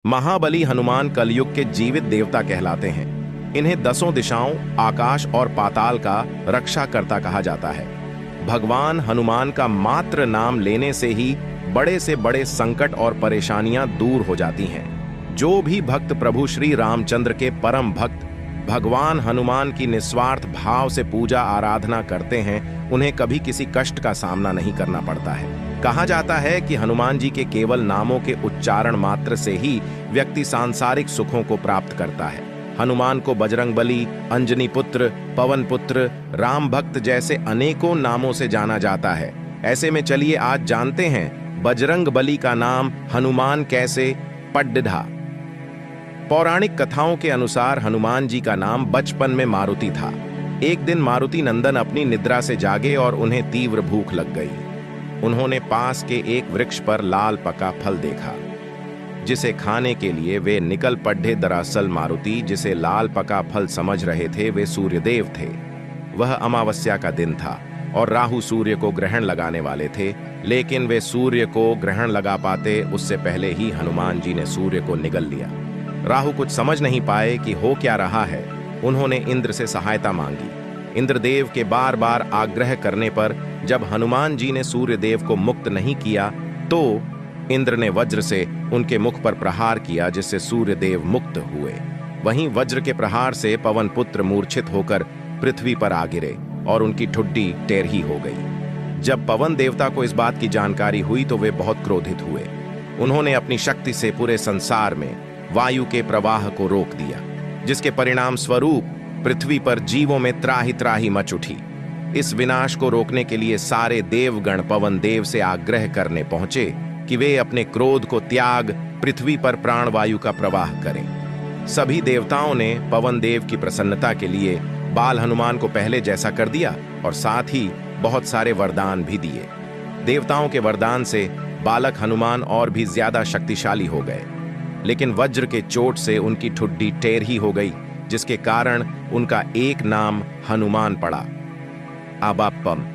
महाबली हनुमान कलयुग के जीवित देवता कहलाते हैं। इन्हें दसों दिशाओं, आकाश और पाताल का रक्षाकर्ता कहा जाता है। भगवान हनुमान का मात्र नाम लेने से ही बड़े से बड़े संकट और परेशानियां दूर हो जाती हैं। जो भी भक्त प्रभु श्री रामचंद्र के परम भक्त भगवान हनुमान की निस्वार्थ भाव से पूजा आराधना करते हैं, उन्हें कभी किसी कष्ट का सामना नहीं करना पड़ता है। कहा जाता है कि हनुमान जी के केवल नामों के उच्चारण मात्र से ही व्यक्ति सांसारिक सुखों को प्राप्त करता है। हनुमान को बजरंगबली, अंजनी पुत्र, पवन पुत्र, राम भक्त जैसे अनेकों नामों से जाना जाता है। ऐसे में चलिए आज जानते हैं बजरंगबली का नाम हनुमान कैसे पड्डा। पौराणिक कथाओं के अनुसार हनुमान जी का नाम बचपन में मारुति था। एक दिन मारुति नंदन अपनी निद्रा से जागे और उन्हें तीव्र भूख लग गई। उन्होंने पास के एक वृक्ष पर लाल पका फल देखा, जिसे खाने के लिए वे निकल पड़े। दरअसल मारुति जिसे लाल पका फल समझ रहे थे, वे सूर्यदेव थे। वह अमावस्या का दिन था और राहु सूर्य को ग्रहण लगाने वाले थे, लेकिन वे सूर्य को ग्रहण लगा पाते उससे पहले ही हनुमान जी ने सूर्य को निगल लिया। राहु कुछ समझ नहीं पाए कि हो क्या रहा है। उन्होंने इंद्र से सहायता मांगी। इंद्रदेव के बार बार आग्रह करने पर जब हनुमान जी ने सूर्यदेव को मुक्त नहीं किया, तो इंद्र ने वज्र से उनके मुख पर प्रहार किया, जिससे सूर्यदेव मुक्त हुए। वहीं वज्र के प्रहार से पवन पुत्र मूर्छित होकर पृथ्वी पर आ गिरे और उनकी ठुड्डी टेढ़ी हो गई। जब पवन देवता को इस बात की जानकारी हुई तो वे बहुत क्रोधित हुए। उन्होंने अपनी शक्ति से पूरे संसार में वायु के प्रवाह को रोक दिया, जिसके परिणाम स्वरूप पृथ्वी पर जीवों में त्राही त्राही मच उठी। इस विनाश को रोकने के लिए सारे देवगण पवन देव से आग्रह करने पहुंचे कि वे अपने क्रोध को त्याग पृथ्वी पर प्राणवायु का प्रवाह करें। सभी देवताओं ने पवन देव की प्रसन्नता के लिए बाल हनुमान को पहले जैसा कर दिया और साथ ही बहुत सारे वरदान भी दिए। देवताओं के वरदान से बालक हनुमान और भी ज्यादा शक्तिशाली हो गए, लेकिन वज्र के चोट से उनकी ठुड्डी टेढ़ी हो गई, जिसके कारण उनका एक नाम हनुमान पड़ा। अबापम।